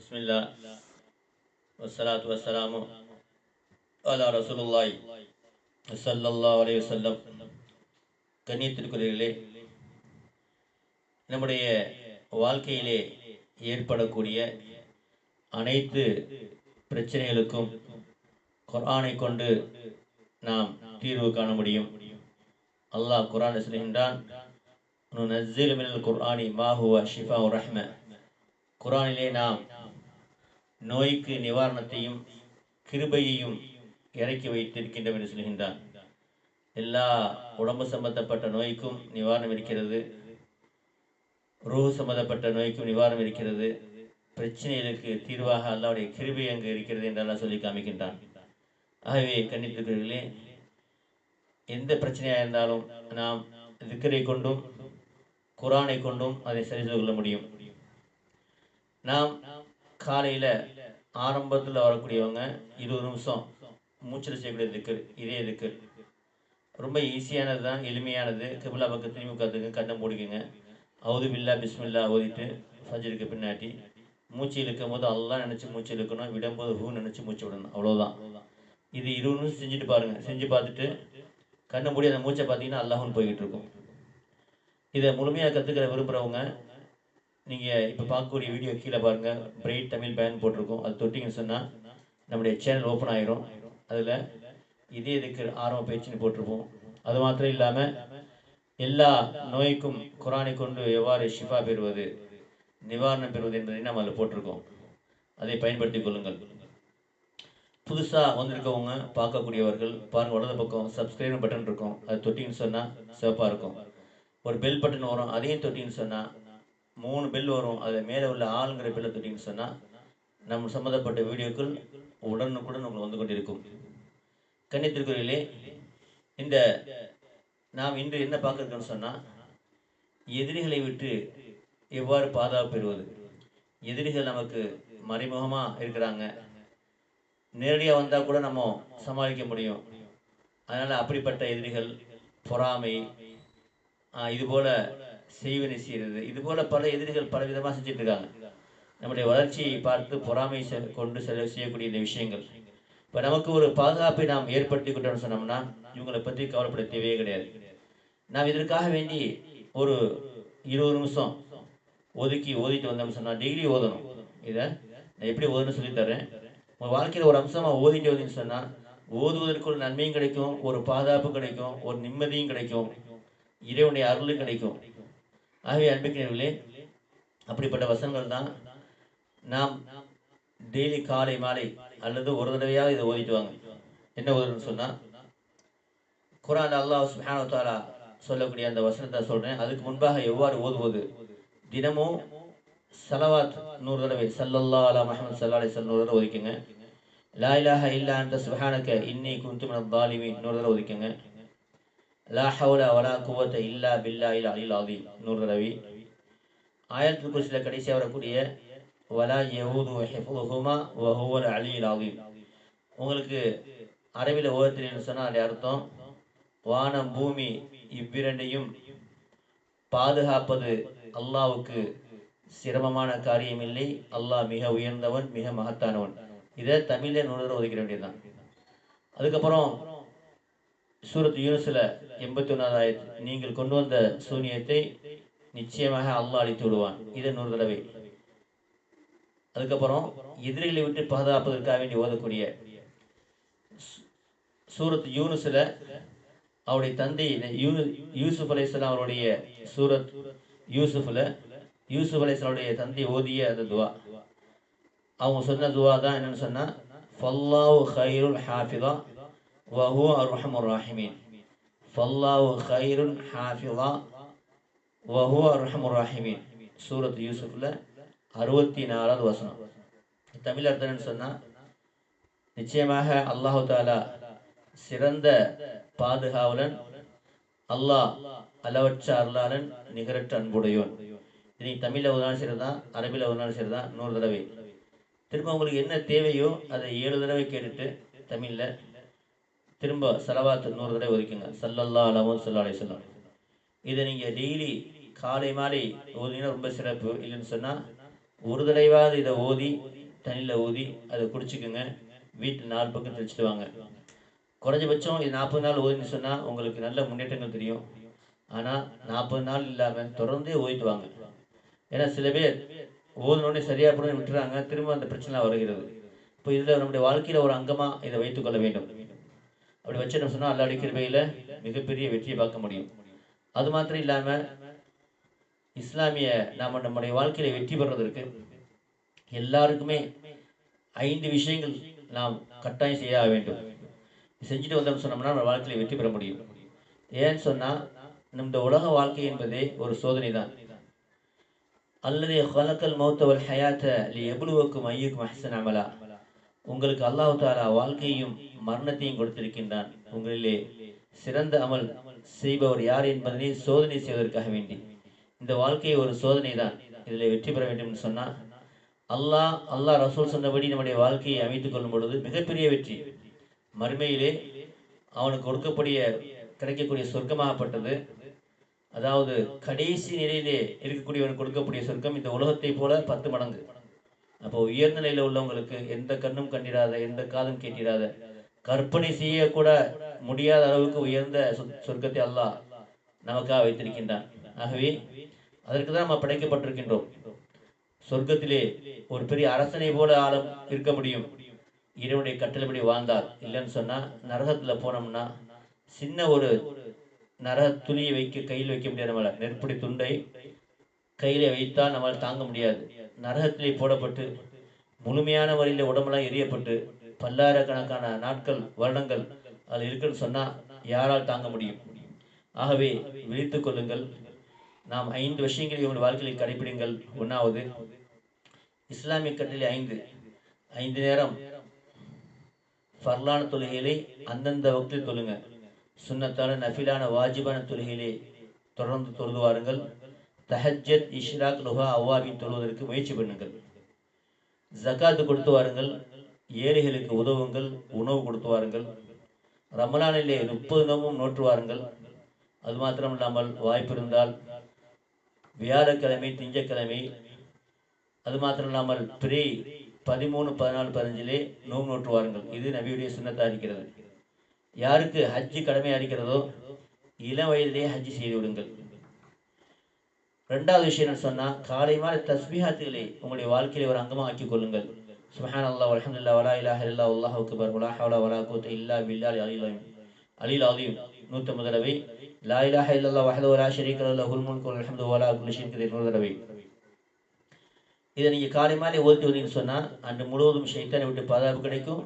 பிஸ்மில்லா வஸ்ஸலாத்து வஸ்ஸலாமு அலா ரசூலுல்லாஹி ஸல்லல்லாஹு அலைஹி வஸல்லம். கண்ணியத்திற்குரியவர்களே, நம்முடைய வாழ்க்கையிலே ஏற்படக்கூடிய அனைத்து பிரச்சனைகளுக்கும் குர்ஆனை கொண்டு நாம் தீர்வு காண முடியும். அல்லாஹ் குர்ஆனில் சொல்கின்றான், நுனஸ்ஸிலு மினல் குர்ஆனி மா ஹுவ ஷிஃபாஉர் ரஹ்ம. குர்ஆனிலே நாம் நோய்க்கு நிவாரணத்தையும் கிருபையையும் இறக்கி வைத்திருக்கின்றோம் என்று சொல்கின்றான். எல்லா உடம்பு சம்பந்தப்பட்ட நோய்க்கும் நிவாரணம் இருக்கிறது, ரூஹ் சம்பந்தப்பட்ட நோய்க்கும் நிவாரணம் இருக்கிறது, பிரச்சனைகளுக்கு தீர்வாக அல்லாஹ்வுடைய கிருபை அங்கு இருக்கிறது என்றெல்லாம் சொல்லி காமிக்கின்றான். ஆகவே கண்ணியத்திற்குரியவர்களே, எந்த பிரச்சனையாக இருந்தாலும் நாம் திக்ரை கொண்டும் குர்ஆனை கொண்டும் அதை சரி செய்து கொள்ள முடியும். நாம் காலையில் ஆரம்பத்தில் வரக்கூடியவங்க 20 நிமிஷம் மூச்சில் செய்யக்கூடிய திக்ர், இதே திக்ர் ரொம்ப ஈஸியானது தான், எளிமையானது. கிபிலா பக்கம் திரும்பி உட்காந்துங்க, கண்ணை மூடிக்குங்க, அவுது பில்லா பிஸ்மில்லா ஓதிட்டு ஃபஜ்ருக்கு பின்னாடி மூச்சு இழுக்கும் போது அல்லாஹ் நினச்சி மூச்சு இழுக்கணும், விடும்போது ஹூ நினச்சி மூச்சு விடணும், அவ்வளோதான். இது 20 நிமிஷம் செஞ்சுட்டு பாருங்கள். செஞ்சு பார்த்துட்டு கண்ணை மூடி அந்த மூச்சை பார்த்தீங்கன்னா அல்லாஹ்னு போய்கிட்டு இருக்கும். இதை முழுமையாக கற்றுக்கிற விரும்புகிறவங்க நீங்கள் இப்போ பார்க்கக்கூடிய வீடியோ கீழே பாருங்கள், பிரைட் தமிழ் பேன் போட்டிருக்கோம். அது தொட்டிங்கன்னு சொன்னால் நம்முடைய சேனல் ஓப்பன் ஆகிரும். அதில் இதே இதுக்கு ஆரம்ப பயிற்சின்னு போட்டிருப்போம். அது மாத்திரம் இல்லாமல் எல்லா நோய்க்கும் குர்ஆனை கொண்டு எவ்வாறு ஷிஃபா பெறுவது, நிவாரணம் பெறுவது என்பதை நம்ம அதில் போட்டிருக்கோம். அதை பயன்படுத்தி கொள்ளுங்கள். புதுசாக வந்திருக்கவங்க பார்க்கக்கூடியவர்கள் பாருங்கள், வலது பக்கம் சப்ஸ்கிரைப் பட்டன் இருக்கும், அது தொட்டிங்கன்னு சொன்னால் சிவப்பாக இருக்கும். ஒரு பெல் பட்டன் வரும், அதையும் தொட்டிங்கன்னு சொன்னால் 3 பெல் வரும். அதில் மேலே உள்ள ஆளுங்கிற பெல்லை தொட்டிங்கன்னு சொன்னால் நம்ம சம்மந்தப்பட்ட வீடியோக்கள் உடனுக்குடன் உங்களுக்கு வந்து கொண்டிருக்கும். கண்ணியத்திற்குரியவர்களே, இந்த நாம் இன்று என்ன பார்க்கறதுன்னு சொன்னால், எதிரிகளை விட்டு எவ்வாறு பாதுகாப்பு பெறுவது. எதிரிகள் நமக்கு மறைமுகமாக இருக்கிறாங்க, நேரடியாக வந்தால் கூட நம்ம சமாளிக்க முடியும். அதனால் அப்படிப்பட்ட எதிரிகள், பொறாமை, இதுபோல் செய்வினை செய்கிறது, இதுபோல் பல எதிரிகள் பல விதமாக செஞ்சுட்டு இருக்காங்க. நம்முடைய வளர்ச்சியை பார்த்து பொறாமை கொண்டு செய்யக்கூடிய இந்த விஷயங்கள். இப்போ நமக்கு ஒரு பாதுகாப்பை நாம் ஏற்படுத்தி கொண்டோம்னு சொன்னோம்னா இவங்களை பற்றி கவலைப்பட தேவையே கிடையாது. நாம் இதற்காக வேண்டி ஒரு 20 நிமிஷம் ஓதிட்டு வந்தோம்னு சொன்னால் டெய்லி ஓதணும். இதை நான் எப்படி ஓதுன்னு சொல்லித்தரேன். உங்கள் வாழ்க்கையில் ஒரு அம்சமாக ஓதிட்டு வந்தீங்கன்னு சொன்னால் ஓதுவதற்கு ஒரு நன்மையும் கிடைக்கும், ஒரு பாதுகாப்பு கிடைக்கும், ஒரு நிம்மதியும் கிடைக்கும், இறைவனுடைய அருளும் கிடைக்கும். ஆகவே அன்பிற்குரியவர்களே, அப்படிப்பட்ட வசனங்கள் தான் நாம் டெய்லி காலை மாலை அல்லது ஒரு தடவையாக இதை ஓதிட்டு வாங்க. என்ன ஓதுன்னு சொன்னால், குர்ஆன் அல்லாஹ் சுப்ஹானஹு வ தஆலா சொல்லக்கூடிய அந்த வசனத்தை சொல்கிறேன். அதுக்கு முன்பாக எவ்வாறு ஓதுவது, தினமும் ஸலவாத் 100 தடவை ஸல்லல்லாஹு அலா முஹம்மது ஸல்லல்லாஹு அலைஹி வஸல்லம் 100 தடவை ஓதிக்கங்க. லா இலாஹ இல்லா அன்த சுப்ஹானக இன்னி குன்து மினல் ஸாலிமீன் 100 தடவை ஓதிக்கங்க. லா ஹவுல வலா குவத இல்லா பில்லாஹில் அலியில் அஸீம் 100 தடவை. ஆயத்துல் குர்சியில் கடைசியாக வரக்கூடிய வலா யஊது ஹிஃபுதுஹுமா வ ஹுவல் அலியில் அஸீம். உங்களுக்கு அரபியில் ஓத தெரியும்னு சொன்னால் அது அர்த்தம், வானம் பூமி இவ்விரண்டையும் பாதுகாப்பது அல்லாஹ்வுக்கு சிரமமான காரியம் இல்லை, அல்லாஹ் மிக உயர்ந்தவன், மிக மகத்தானவன். இதை தமிழில் 100 தடவை ஒதுக்கிற வேண்டியதுதான். அதுக்கப்புறம் சூரத் யூனுஸில் 81வது ஆயத், நீங்கள் கொண்டு வந்த சூனியத்தை நிச்சயமாக அல்லாஹ் அழித்து விடுவான். இதை 100 தடவை. அதுக்கப்புறம் எதிரிகளை விட்டு பாதுகாப்பதற்காக வேண்டி ஓதக்கூடிய சூரத் யூனுஸில் அவருடைய தந்தை யூசுப் அலைஹிஸ்ஸலாம் அவருடைய சூரத் யூசுஃபில் யூசுப் அலைஹிஸ்ஸலாமுடைய தந்தை ஓதிய அந்த துவா, அவங்க சொன்ன துவா தான் என்னன்னு சொன்னால், ஃபல்லாஹு கைருல் ஹாஃபிதா வ ஹுவ அர்ஹமுர் ராஹிமீன். ஃபல்லாஹு கைருல் ஹாஃபிதா வ ஹுவ அர்ஹமுர் ராஹிமீன். சூரத் யூசுஃபில் 64வது வசனம். தமிழ் அர்த்தம் என்னன்னு சொன்னால், நிச்சயமாக அல்லாஹு தஆலா சிறந்த பாதுகாவலன், அல்லாஹ் அளவற்ற அருளாளன், நிகரற்ற அன்புடையோன். இது தமிழில் ஒரு நாள் சரிதான், அரபியில் ஒரு நாள் சரிதான், 100 தடவை. திரும்ப உங்களுக்கு என்ன தேவையோ அதை 7 தடவை கேட்டுட்டு தமிழில் திரும்ப ஸலவாத் 100 தடவை ஒதுக்குங்க. ஸல்லல்லாஹு அலைஹி வஸல்லம். இதை நீங்கள் டெய்லி காலை மாலை ஓதினா ரொம்ப சிறப்பு. இல்லைன்னு சொன்னால் ஒரு தடவையாவது இதை ஓதி தண்ணியில் ஊதி அதை குடிச்சுக்குங்க. வீட்டில் 4 பக்கம் தெளிச்சுட்டு வாங்க. குறைஞ்சபட்சம் இது 40 நாள் ஓதின்னு சொன்னால் உங்களுக்கு நல்ல முன்னேற்றங்கள் தெரியும். ஆனால் 40 நாள் இல்லாமல் தொடர்ந்தே ஓதிட்டு வாங்க. ஏன்னா சில பேர் ஓதுனோடனே சரியாக போடணும்னு விட்டுறாங்க, திரும்ப அந்த பிரச்சனை வருகிறது. இப்போ இதில் நம்முடைய வாழ்க்கையில் ஒரு அங்கமாக இதை வைத்துக்கொள்ள வேண்டும். அப்படி வச்சிட்டோம் சொன்னால் அல்லாஹ்வுடைய கிருபையில் மிகப்பெரிய வெற்றியை பார்க்க முடியும். அது மாத்திரம் இல்லாமல் இஸ்லாமிய நம்முடைய வாழ்க்கையில் வெற்றி பெறுவதற்கு எல்லாருக்குமே 5 விஷயங்கள் நாம் கட்டாயம் செய்ய வேண்டும். செஞ்சுட்டு வந்தோம்னு சொன்னோம்னா நம்ம வாழ்க்கையில் வெற்றி பெற முடியும். ஏன்னு சொன்னால் இந்த உலக வாழ்க்கை என்பதே ஒரு சோதனை தான். அல்லது ஹலக்கல் மௌத்த வல் ஹயாத்த லியப்லுவக்கும் அய்யுக்கும் அஹ்ஸனு அமலா. உங்களுக்கு அல்லாஹ் தஆலா வாழ்க்கையும் மரணத்தையும் கொடுத்திருக்கின்றான். உங்களிலே சிறந்த அமல் செய்பவர் யார் என்பதனை சோதனை செய்வதற்காக வேண்டி. இந்த வாழ்க்கை ஒரு சோதனை தான். இதில் வெற்றி பெற வேண்டும் என்று சொன்னால் அல்லாஹ் ரசூல் சொன்னபடி நம்முடைய வாழ்க்கையை அமைத்துக் கொள்ளும் பொழுது மிகப்பெரிய வெற்றி. மறுமையிலே அவனுக்கு கிடைக்கக்கூடிய சொர்க்கமாகப்பட்டது. அதாவது கடைசி நிலையிலே இருக்கக்கூடியவனுக்கு கொடுக்கக்கூடிய சொர்க்கம் இந்த உலகத்தை போல 10 மடங்கு. அப்போ உயர்ந்த நிலையில் உள்ளவங்களுக்கு எந்த கண்ணும் கண்டிராத, எந்த காதும் கேட்டிராத, கற்பனை செய்யக்கூட முடியாத அளவுக்கு உயர்ந்த சொர்க்கத்தை அல்லாஹ் நமக்காக வைத்திருக்கின்றான். ஆகவே அதற்கு தான் நம்ம படைக்கப்பட்டிருக்கின்றோம். சொர்க்கத்திலே ஒரு பெரிய அரசனை போல ஆழம் இருக்க முடியும் இறைவனுடைய கட்டளைப்படி வாழ்ந்தார். இல்லைன்னு சொன்னால் நரகத்தில் போனோம்னா சின்ன ஒரு நரக துணியை கையில் வைக்க முடியாது. நம்மளை நெருப்படி துண்டை கையிலே வைத்தால் நம்மளால் தாங்க முடியாது. நரகத்திலே போடப்பட்டு முழுமையான வழியில் உடம்பெல்லாம் எரியப்பட்டு பல்லாயிரக்கணக்கான நாட்கள் வருடங்கள் அதில் இருக்குன்னு சொன்னால் யாரால் தாங்க முடியும்? ஆகவே விழித்துக் கொள்ளுங்கள். நாம் 5 விஷயங்களை உங்கள் வாழ்க்கையில் கடைபிடிங்கள். 1வது, இஸ்லாமிய கட்டளை 5 நேரம் ஃபர்லான தொழுகைகளை அந்தந்த வக்தில் தொழுங்க. சுன்னத்தான நஃபிலான வாஜிபான தொழுகையிலே தொடர்ந்து தொழுது வாருங்கள். தஹஜ்ஜத், இஷ்ராக், லுஹா, அவ்வாபின் தொழுவதற்கு முயற்சி பண்ணுங்கள். ஜகாத்து கொடுத்து வாருங்கள். ஏழைகளுக்கு உதவுங்கள். உணவு கொடுத்து வாருங்கள். ரமலானிலே 30 நோம்பும் நோற்று வாருங்கள். அது மாத்திரம் இல்லாமல் வாய்ப்பு இருந்தால் வியாழக்கிழமை, திங்கட்கிழமை, அது மாத்திரம் இல்லாமல் 13, 14, 15 நோம்பு நோற்று வாருங்கள். இது நபியுடைய சுன்னத்தாக இருக்கிறது. யாருக்கு ஹஜ்ஜு கடமையாக இருக்கிறதோ இளம் வயதிலேயே ஹஜ்ஜு செய்து விடுங்கள். 2வது விஷயம் என்ன சொன்னால், காலை மாலை தஸ்பீஹாத்துகளை உங்களுடைய வாழ்க்கையில ஒரு அங்கமாக ஆக்கிக் கொள்ளுங்கள். சுப்ஹானல்லாஹ் வல்ஹம்துலில்லாஹ் வலா இலாஹா இல்லல்லாஹ் வல்லாஹு அக்பர் வலா ஹவ்ல வலா குவத்த இல்லா பில்லாஹில் அலியில் அலீம் 150 தடவை. லா இலாஹா இல்லல்லாஹ் வஹ்தஹு லா ஷரீக லஹு லஹுல் முல்கு வல் ஹம்து வலா குல்லி ஷைஇன் கதீர் 100 தடவை. இதை நீங்கள் காலை மாலை ஓதிட்டு வந்தீங்கன்னு சொன்னால் அன்று முழுவதும் ஷைத்தானை விட்டு பாதுகாப்பு கிடைக்கும்.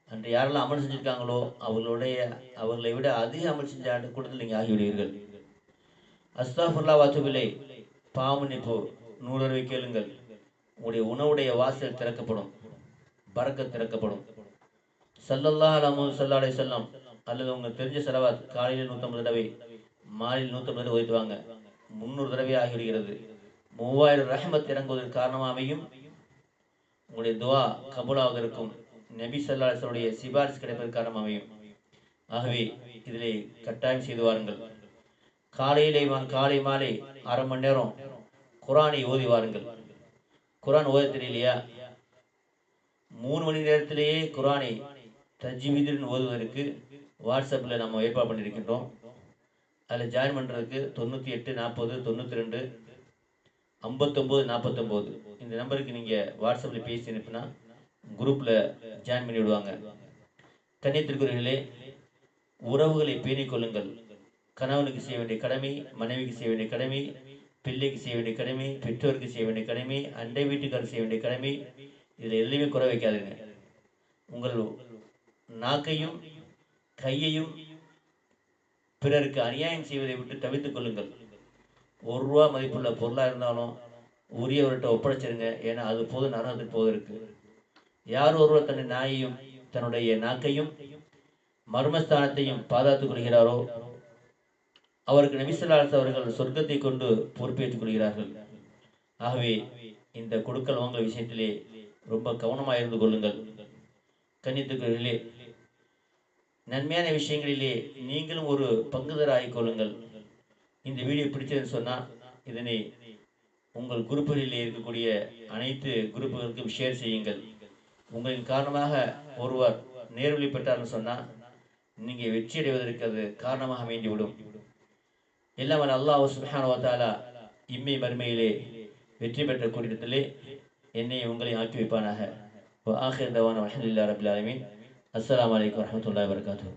அன்று யாரெல்லாம் அமல் செஞ்சுருக்காங்களோ அவர்களை விட அதிக அமல் செஞ்ச கூட்டத்தில் நீங்கள் ஆகிவிடுவீர்கள். அஸ்தாஃபிருல்லாஹ் வாத்துபில்லை, பாவமன்னிப்பு 100 தடவை கேளுங்கள். உங்களுடைய உணவுடைய வாசல் திறக்கப்படும், பரக்கத் திறக்கப்படும். ஸல்லல்லாஹு அலைஹி வஸல்லம் அல்லது உங்களுக்கு தெரிஞ்ச ஸலவாத் காலையில் 150 தடவை, மாலையில் 150 தடவை ஓதிட்டு வாங்க. 300 தடவை ஆகிவிடுகிறது. 3000 ரஹ்மத் இறங்குவதற்கு காரணமாகவும் உங்களுடைய துவா கபூலாவதற்கும் நபி ஸல்லல்லாஹு அலைஹி வஸல்லுடைய சிபாரிசு கிடைப்பதற்கு காரணமாகவும். ஆகவே இதிலே கட்டாயம் செய்து வாருங்கள். காலை மாலை அரை மணி நேரம் குரானை ஓதி வாருங்கள். குரான் ஓத தெரியலையா? 3 மணி நேரத்திலேயே குரானை தஜ்வீதுன்னு ஓதுவதற்கு வாட்ஸ்அப்பில் நம்ம ஏற்பாடு பண்ணியிருக்கின்றோம். அதில் ஜாயின் பண்ணுறதுக்கு 98 40 92 59 49 இந்த நம்பருக்கு நீங்கள் வாட்ஸ்அப்பில் பேசி அனுப்புனா குரூப்பில் ஜாயின் பண்ணி விடுவாங்க. கண்ணியத்திற்குரியவர்களே, உறவுகளை பேணிக் கொள்ளுங்கள். கணவனுக்கு செய்ய வேண்டிய கடமை, மனைவிக்கு செய்ய வேண்டிய கடமை, பிள்ளைக்கு செய்ய வேண்டிய கடமை, பெற்றோருக்கு செய்ய வேண்டிய கடமை, அண்டை வீட்டுக்காரர் செய்ய வேண்டிய கடமை, இதில் எதுலையுமே குறை வைக்காதுங்க. உங்கள் நாக்கையும் கையையும் பிறருக்கு அநியாயம் செய்வதை விட்டு தவிர்த்துக் கொள்ளுங்கள். 1 ரூபா மதிப்புள்ள பொருளாக இருந்தாலும் உரியவர்கிட்ட ஒப்படைச்சிருங்க. ஏன்னா அது போது நரகத்துக்கு போவதற்கு. யார் ஒருவர் தன்னுடைய நாயையும் தன்னுடைய நாக்கையும் மர்மஸ்தானத்தையும் பாதுகாத்துக் கொள்கிறாரோ அவருக்கு நபி ஸல்லல்லாஹு அலைஹி வஸல்லம் அவர்கள் சொர்க்கத்தை கொண்டு பொறுப்பேற்றுக் கொள்கிறார்கள். ஆகவே இந்த கொடுக்கல் வாங்கல் விஷயத்திலே ரொம்ப கவனமாக இருந்து கொள்ளுங்கள். கண்ணியத்துக்குரியவர்களே, நன்மையான விஷயங்களிலே நீங்களும் ஒரு பங்குதாரர் ஆகிக் கொள்ளுங்கள். இந்த வீடியோ பிடிச்சதுன்னு சொன்னால் இதனை உங்கள் குரூப்புகளில் இருக்கக்கூடிய அனைத்து குரூப்புகளுக்கும் ஷேர் செய்யுங்கள். உங்களின் காரணமாக ஒருவர் நேர்வழி பெற்றார்னு சொன்னால் நீங்கள் வெற்றி அடைவதற்கு அது காரணமாக அமைந்துவிடும். எல்லாம் அல்லாஹ் சுப்ஹானஹு வ தஆலா இம்மை மறுமையிலே வெற்றி பெற்ற கூட்டத்திலே என்னை உங்களை ஆக்கி வைப்பானாக. வ ஆகிர் தவானா அல்ஹம்துலில்லாஹி ரப்பில் ஆலமீன். அஸ்ஸலாமு அலைக்கும் வரஹ்மத்துல்லாஹி வபரகாத்துஹு.